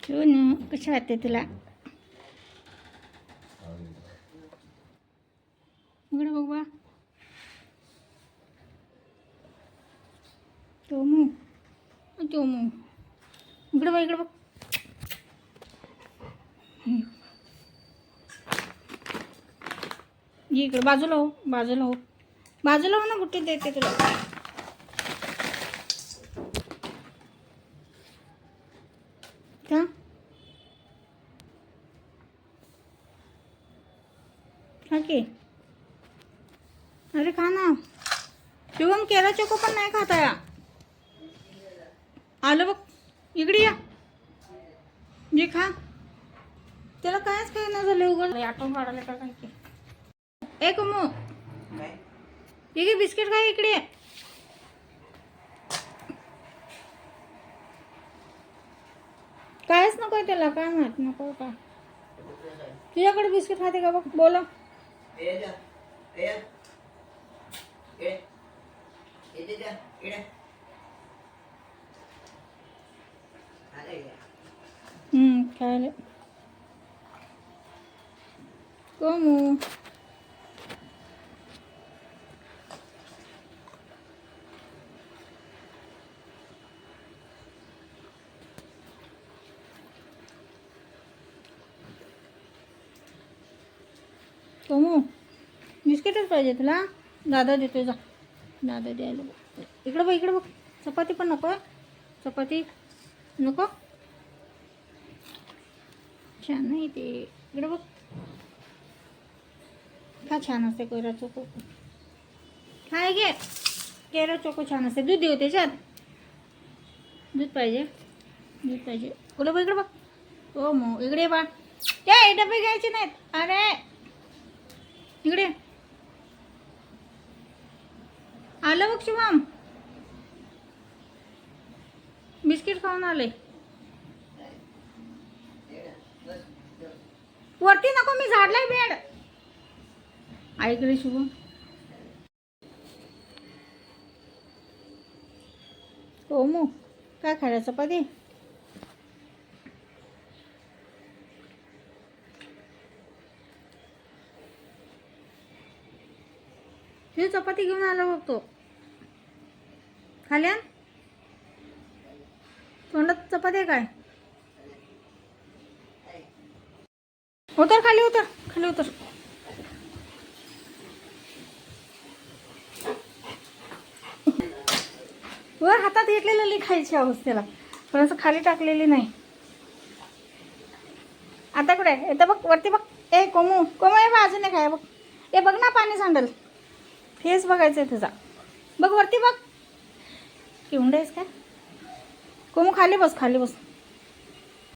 सोनू कसं वाटते तुला? इकडे बघ बा. टोमू टोमू इकडे बघ, इकडे बघ. ये इकडे बाजूला हो, बाजूला हो, बाजूला हो ना. गुट्टी देते तुला. का की अरे खा ना. शिवम केला चोको पण नाही खाता या. आलं बघ, इकडे या. जे खा. त्याला कायच काय नाही झालं. उघड आठवून काढायला का काय की. ए कमू इकडे बिस्किट खा. इकडे कायच नको त्याला. काय माहित नको का. तुझ्याकडे बिस्किट खाते का बघ. बोला खायला. कोमू कोमू बिस्किटच पाहिजे तुला. दादा देतो जा. दादा द्यायला बघ. इकडं बघ, इकडं बघ. चपाती पण नको. चपाती नको. छान नाही ते. इकडं बघ. हा छान असते कोयरा चोको. काय घे. केरा चोको छान असते. दूध देऊ त्याच्यात. दूध पाहिजे. दूध पाहिजे. इकडे बघ, इकडे बघ. हो मग इकडे बा. काय डबे घ्यायचे नाहीत. अरे इकडे आलं बघ शिवम. बिस्किट खाऊन आले. वरती नको. मी झाडलाय बेड. ऐकले शुभम. हो मग काय खायला चपाती. हे चपाती घेऊन आला बघतो. खाल्या तोंडात चपाती आहे काय. उतर खाली. उतर खाली. उतर. वर हातात घेतलेलं लई खायची अवस्थेला. पण असं खाली टाकलेली नाही. आता कुठे येतं बघ. वरती बघ. ए कोमू कोमू ये बा. अजून एक आहे बघ. ए बघ ना पाणी सांडल. फेस बघायचं आहे तुझा. बघ वरती बघ. किवंड आहेस काय. कोमू खाली बस. खाली बस.